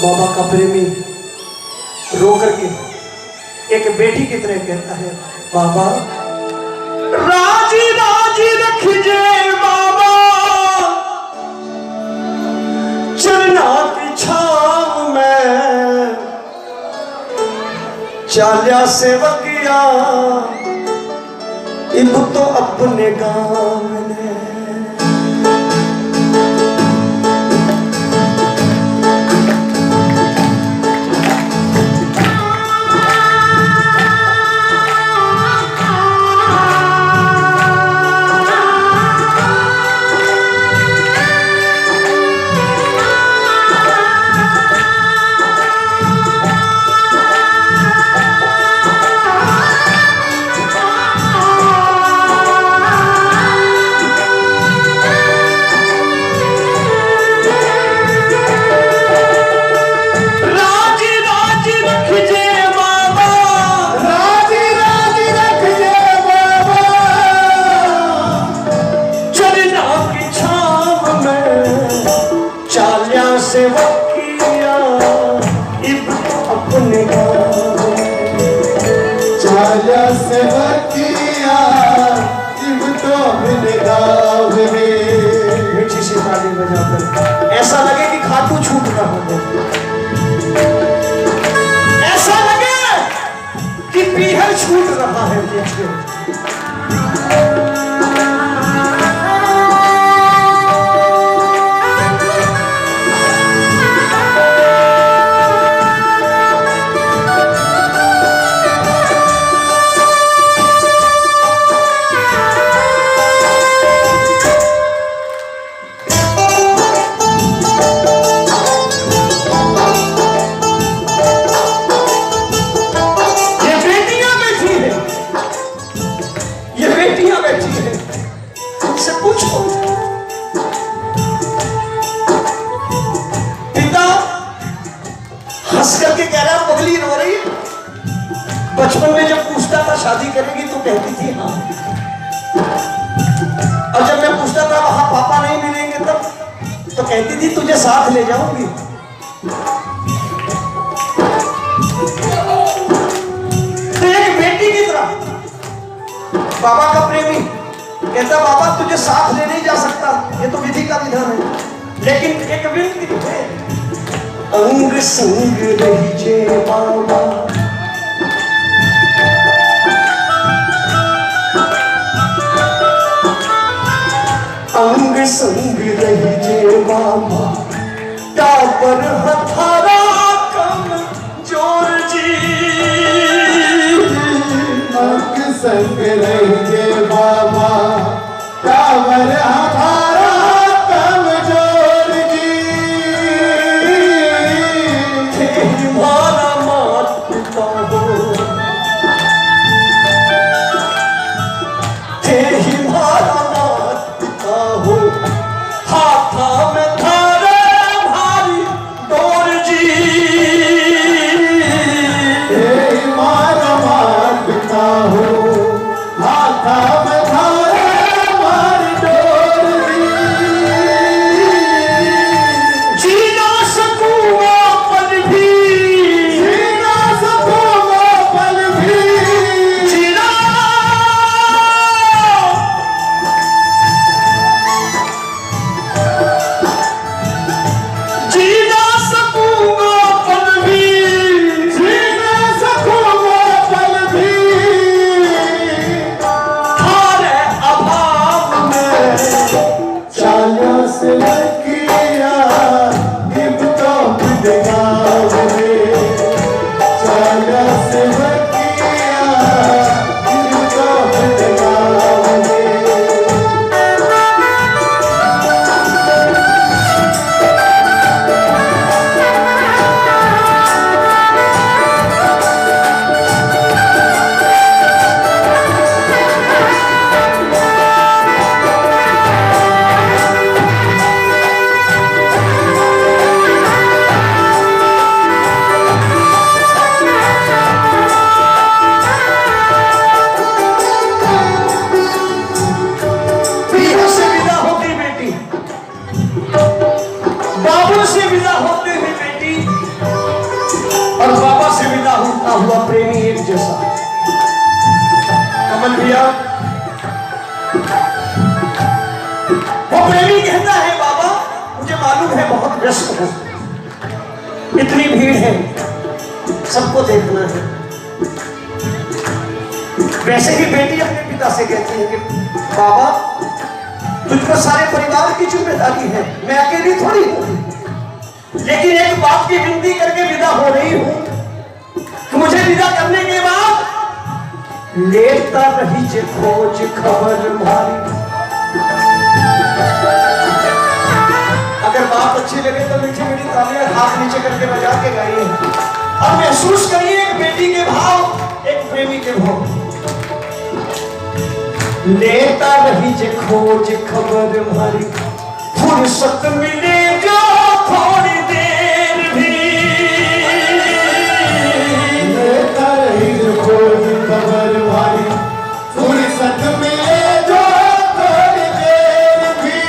बाबा का प्रेमी रो करके एक बेटी की तरह कहता है, बाबा राजी राजी रखिए बाबा, चरना की छाव में चालिया सेवकिया, इब तो अपने गाँव ने। सेवकिया इब अपने चालिया सेवकिया इब तो अपने गाँव में। मीठी सी ताली बजाकर ऐसा लगे कि खाटू छूट रहा हो, ऐसा लगे कि पीहर छूट रहा है। हंस करके कह रहा पगली रो रही। बचपन में जब पूछता था शादी करेगी तो कहती थी हाँ, और जब मैं पूछता था वहां पापा नहीं मिलेंगे तब तो कहती थी तुझे साथ ले जाऊंगी। तो एक बेटी की तरह बाबा का प्रेमी कहता बाबा तुझे साथ ले नहीं जा सकता, ये तो विधि का विधान है, लेकिन एक विनती है अंग संग रहिए बाबा, अंग संग रहिए बाबा, टापर हथारा कम जोर जी, अंग संग रहिए बाबा, टापर हथारा कम जोर जी, मारा मात पिता हो, थे ही मारा मात पिता हो, हाथा में थारे भारी डोर जी, थे ही मारा मात पिता हो, हाथा भैया वो प्रेमी कहता है बाबा मुझे मालूम है बहुत व्यस्त हो, इतनी भीड़ है, सबको देखना है। वैसे ही बेटी अपने पिता से कहती है कि बाबा तुझ पर सारे परिवार की जिम्मेदारी है, मैं अकेली थोड़ी हूं, लेकिन एक बात की विनती करके विदा हो रही हूं कि मुझे विदा करने के बाद लेता रही जे खोज खबर भारी। अगर बात अच्छी लगे तो मीठी मीठी तालियां हाथ नीचे करके बजा के गाइए और महसूस करिए एक बेटी के भाव, एक प्रेमी के भाव। लेता रही जे खोज खबर भारी, फुर्सत मिले जो थोड़ी देर भी, लेता रही जो खोज खबर भारी, फुर्सत मिले जो थोड़ी देर भी।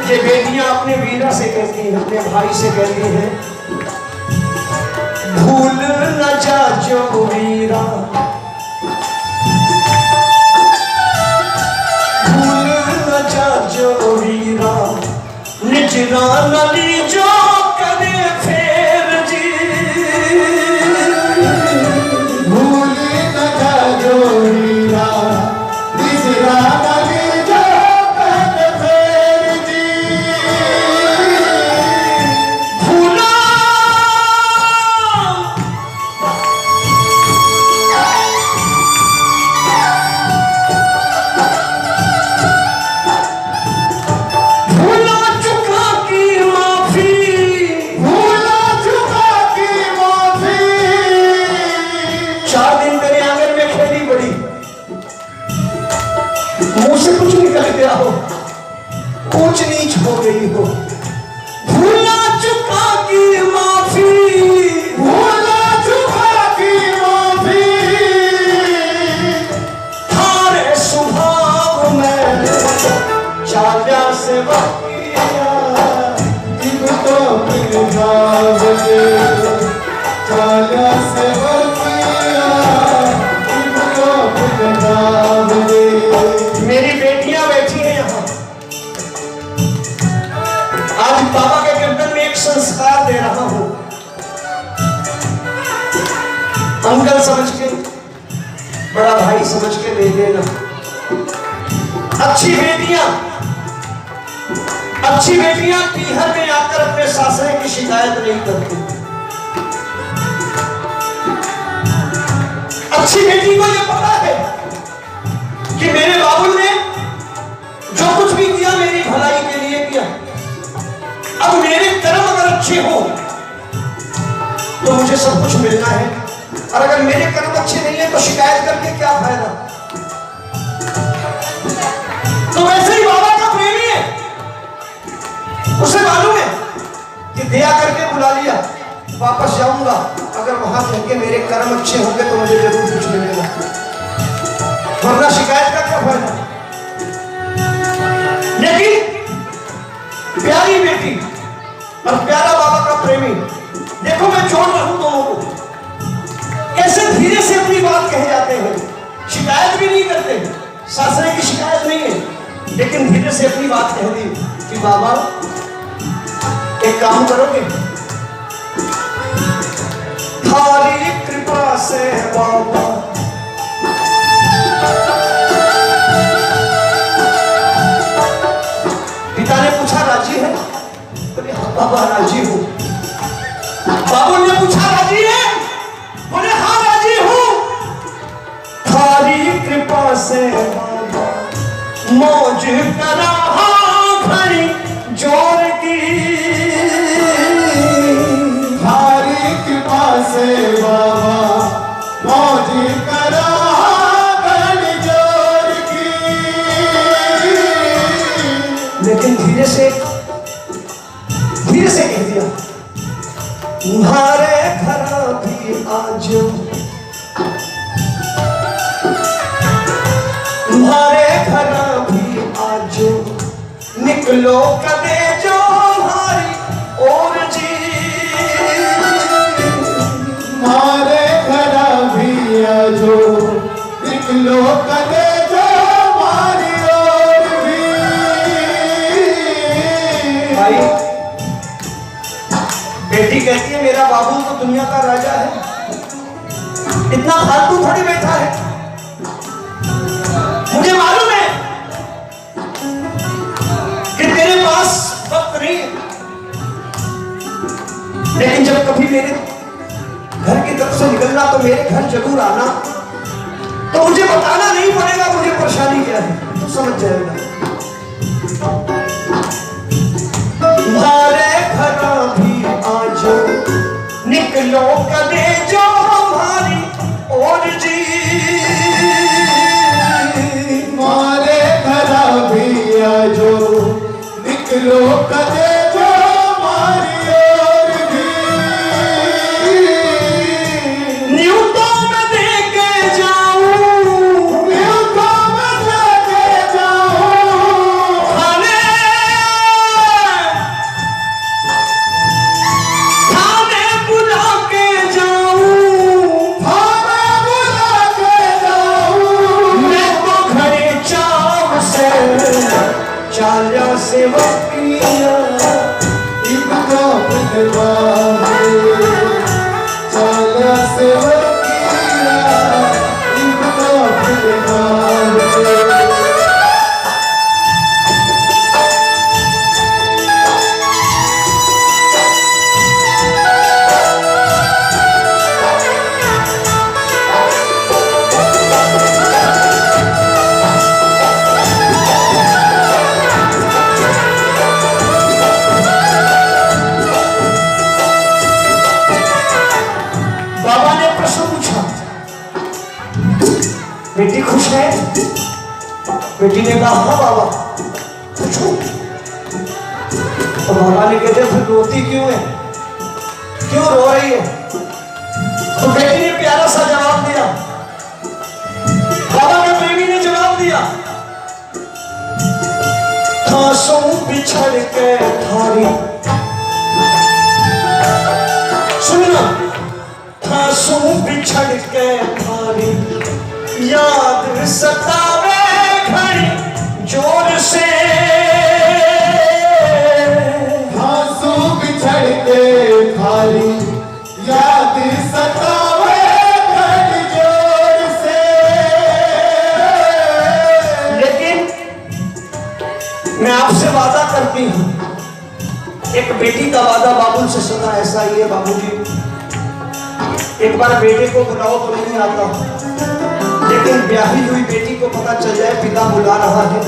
ये बेटियां अपने वीरा से कहती हैं, अपने भाई से कहती हैं भूल न जा जो वीरा, जो वीरा निजरा नली जो करे फेर जी, भूल न जा जो वीरा निजरा नली जो करे फेर जी। भूला कुछ निकल गया हो, ऊंच नीच हो गई हो, भूला चुका की माफी, भूला चुका की माफी। थारे स्वभाव में चाल्या से बकिया, इब तो मिल जाओगे चाल्या से बकिया, इब तो मिल जाओगे। मेरी बेटियां बैठी हैं यहां, आज बाबा के गर्दन में एक संस्कार दे रहा हूं, अंकल समझ के, बड़ा भाई समझ के ले लेना। अच्छी बेटियां पीहर में आकर अपने सासरे की शिकायत नहीं करती। अच्छी बेटी को यह पता है कि मेरे बाबू ने जो कुछ भी किया मेरी भलाई के लिए किया, अब मेरे कर्म अगर अच्छे हो तो मुझे सब कुछ मिलना है, और अगर मेरे कर्म अच्छे नहीं है तो शिकायत करके क्या फायदा। तो वैसे ही बाबा का प्रेमी है, उसे मालूम है कि दया करके बुला लिया, वापस जाऊंगा, अगर वहां जाके मेरे कर्म अच्छे होंगे तो मुझे जरूर कुछ मिलेगा, वरना शिकायत का क्या फायदा। लेकिन प्यारी बेटी और प्यारा बाबा का प्रेमी, देखो मैं जोड़ रहा हूं दोनों को, कैसे धीरे से अपनी बात कहे जाते हैं, शिकायत भी नहीं करते, सासरे की शिकायत नहीं है, लेकिन धीरे से अपनी बात कह दी कि बाबा एक काम करोगे, थारी कृपा से बाबा पिता ने पूछा राजी है, बोले हाँ बाबा राजी हूं। बाबू ने पूछा राजी है, बोले हाँ राजी हूं। थारी कृपा से बाबा मौज करा घड़ी जोर की, थारी कृपा से बाबा मौज करा घड़ी जोर की। लेकिन धीरे से कह दिया तुम्हारे घर भी आज, तुम्हारे घर भी आज निकलो कदे जो हमारी और जी, हमारे घर भी आजो निकलो कदे जो हमारी ओर भी। भाई बेटी कहती है मेरा बाबू तो दुनिया का राजा है, इतना फालतू थोड़ी बैठा है। मुझे मालूम है कि तेरे पास वक्त नहीं है, लेकिन जब कभी मेरे घर की तरफ से निकलना तो मेरे घर जरूर आना, तो मुझे बताना नहीं पड़ेगा मुझे परेशानी क्या है, तू समझ जाएगा। तुम्हारे घर भी आज निकलो कदे जो हमारी और जी। मारे घरा भी आजो निकलो कदे जो हमारी ओर भी। न्यूटों में दे के जाऊं, न्यूटों में लेके जाऊं। खाने खाने बुला के जाऊं। थाने बुला के जाऊं। मैं तो घरे चाव से चाल्या से वकिया। इनको पिलवाए चाला से वकीला। इनको पिलवाए। बाबा ने प्रश्न पूछा, बेटी खुश है? बेटी ने कहा हाँ बाबा पूछो। तो बाबा ने कहते फिर रोती क्यों है, क्यों रो रही है? तो बेटी ने प्यारा सा जवाब दिया, बाबा के प्रेमी ने जवाब दिया, खासों बिछड़ के थारी। सुनना, खासों बिछड़ के थारी याद सतावे घड़ी जोर से। आंसू बिछड़ के थारी याद सतावे घड़ी जोर से। लेकिन मैं आपसे वादा करती हूं, एक बेटी का वादा बाबुल से सदा ऐसा ही है। बाबूजी एक बार बेटे को बुलाओ तो नहीं आता, लेकिन ब्याही हुई बेटी को पता चल जाए पिता बुला रहा है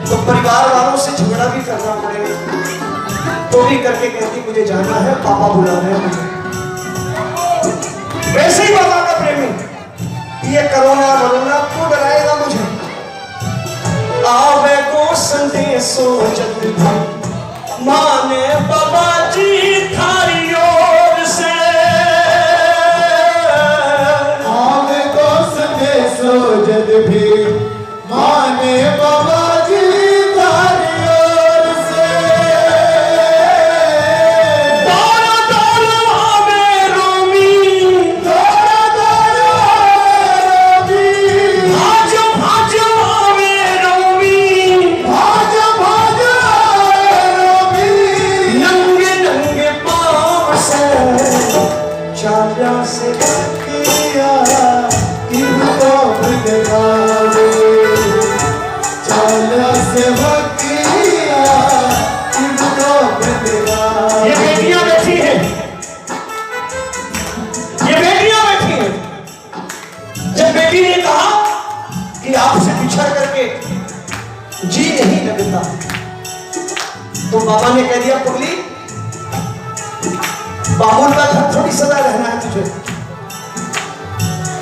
तो परिवार वालों से झगड़ा भी करना पड़ेगा, तो भी करके कहती मुझे जाना है, पापा बुला रहे हैं मुझे। वैसे ही बाबा का प्रेमी ये करोना वरोना क्यों डराएगा मुझे? आवे को संदेशो जब माने बाबा जी थारी ओर से। आवे को संदेशो जद भी माने बाबा जी थारी ओर से। दौड़ो दौड़ो आवे रोमी, दौड़ो दौड़ो रोमी। भाजो भाजो आवे रोमी। भाजो भाजो रोमी। नंगे नंगे पाँव से चाल्या से किया इनको बिगड़ावे। चाला से वकीया इनको बिगड़ावे। ये बेटियां बैठी हैं, ये बेटियां बैठी हैं। जब बेटी ने कहा कि आपसे बिछड़ करके जी नहीं लगता, तो बाबा ने कह दिया पगली, बाबुल का घर थोड़ी सदा रहना है तुझे।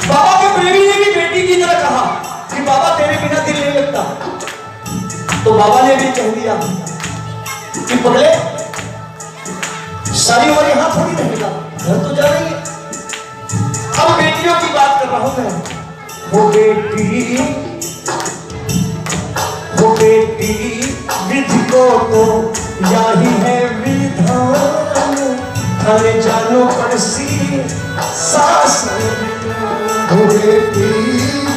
बाबा के प्रेमी ने भी बेटी की तरह कहा कि बाबा तेरे बिना दिल नहीं लगता, तो बाबा ने भी कह दिया कि पगले सारी उम्र यहां थोड़ी रहेगा, घर तो जा रही है। अब बेटियों की बात कर रहा हूं मैं। वो बेटी विधि को तो यही है विधान, थाने जानो पड़सी सास। बेटी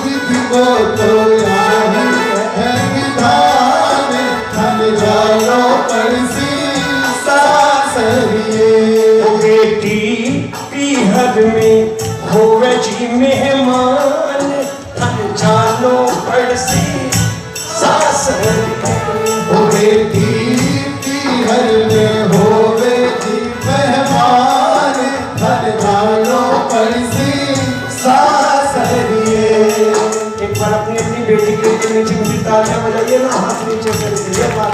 विधि को तो याही है विधान, धन जानो पड़सी सासरिए। बेटी पीहर में होवे जी मेहमान, धन जानो पड़सी सासरिए। बेटी पीहर में होवे जी मेहमान, धन जानो पड़सी सासरिए। एक बार अपनी अपनी बेटी के लिए मीठी मीठी तालियां बजाइए ना, हाथ नीचे करके। ये बात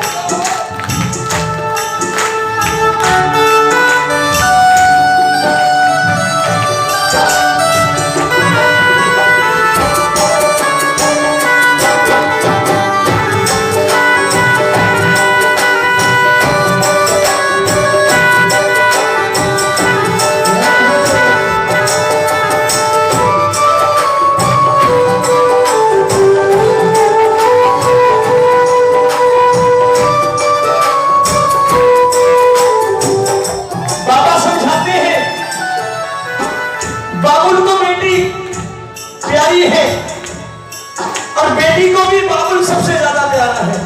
है और बेटी को भी बाबुल सबसे ज्यादा प्यारा है।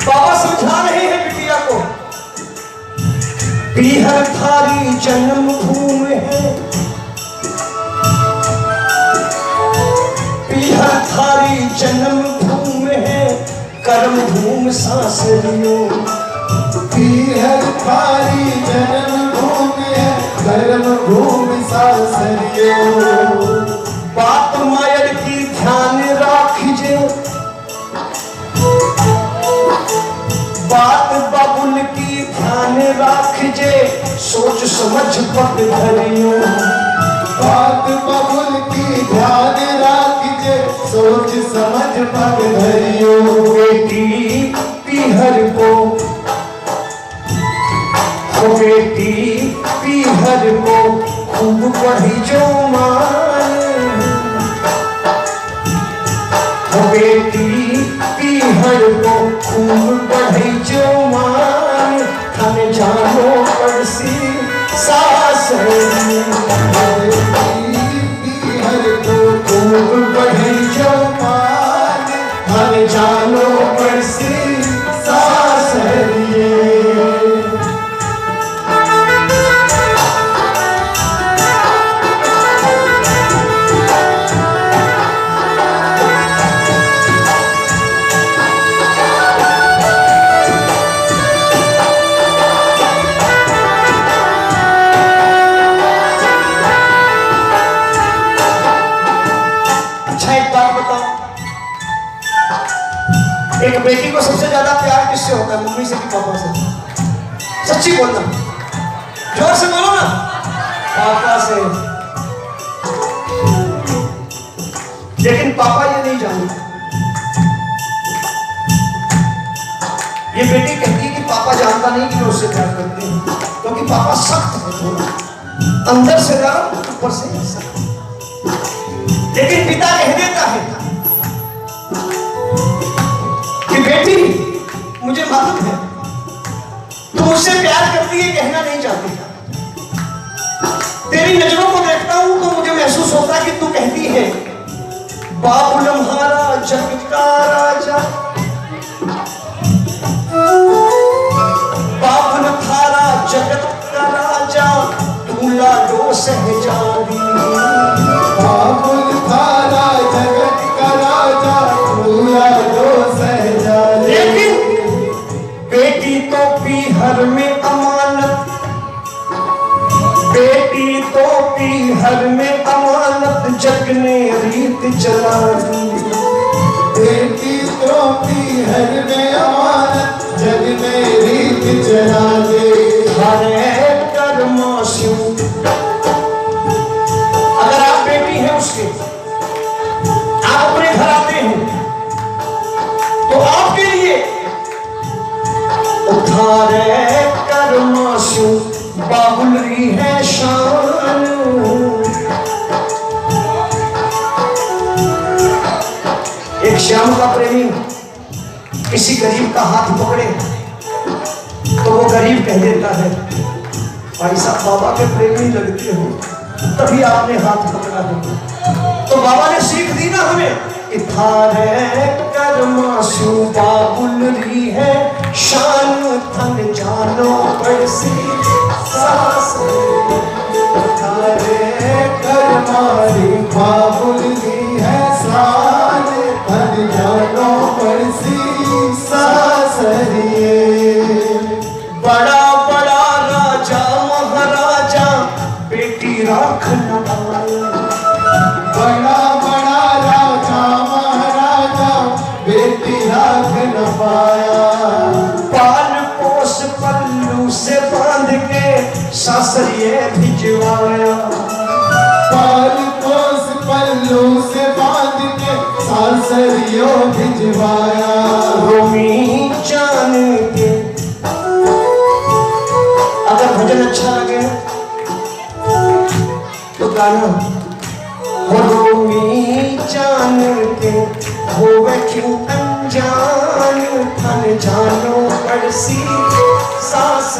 बाबा समझा रहे हैं बिटिया को, पीहर थारी जन्मभूमि है, पीहर थारी जन्मभूमि है, कर्म भूमि सासरियों। पीहर थारी जन्मभूमि है, कर्म भूमि सासरियों। बात मायर की ध्यान राखिजे, बात बाबुल की ध्यान राखिजे, सोच समझ पग धरियो। बात बाबुल की ध्यान राखिजे, सोच समझ पग धरियो। बेटी पीहर को, बेटी पीहर को खूब पढ़ी जो मान, बेटी पीहर को खूब पढ़ी जो मान, हम जानो पड़सी सासरियों। पीहर को खूब पढ़ी जो मान, हम जानो पड़सी सासरियों। एक बेटी को सबसे ज्यादा प्यार किससे होता है, मम्मी से कि पापा से? सच्ची बोलना, जोर से बोलो ना। पापा से। लेकिन पापा ये नहीं जानते। ये बेटी कहती है कि पापा जानता नहीं कि मैं उससे प्यार करती हूँ, क्योंकि पापा सख्त है थोड़ा, अंदर से नरम ऊपर से सख्त। लेकिन पिता कह देता है कि बेटी मुझे मालूम है तू मुझसे प्यार करती है, कहना नहीं चाहती। तेरी नजरों को देखता हूं तो मुझे महसूस होता है कि तू कहती है बाबुल हमारा जग का राजा, बाबुल थारा जगत का राजा, तू लाडो सहजादी। बाबुल थारा जगत का राजा, तू लाडो सहजादी। लेकिन बेटी तो पीहर में अमानत, बेटी तो पीहर में अमानत, जग ने रीत चला दी। बेटी तो पीहर में अमानत, जग ने रीत चला दी। हरे कर्माशु, अगर आप बेटी हैं उसके, आप अपने घर आते हैं तो आपके लिए उठारे कर्माशु बाबुलरी है शान। एक श्याम का प्रेमी किसी गरीब का हाथ पकड़े तो वो गरीब कह देता है भाई साहब बाबा के प्रेमी लगते हो, तभी आपने हाथ पकड़ा है। तो बाबा ने सीख दी ना हमें, इथारे कर्माशु बाबुल री है शान थन जानो पड़सी सास। थारे कर्मारी बाबुल दी है शान तन जानो पड़सी सासरिए। बड़ा बड़ा राजा महाराजा बेटी राख न पाया। बड़ा बड़ा राजा महाराजा बेटी राख न पाया। पाल पोस पल्लू से बांध के सासरिये भिजवाया। पाल पोस पल्लू से बांध के सासरियों भिजवाया। रोमी जान के अगर भजन अच्छा लगे तो गाना। रोमी जान के होवे क्यों अनजान थन जानो पड़सी सास।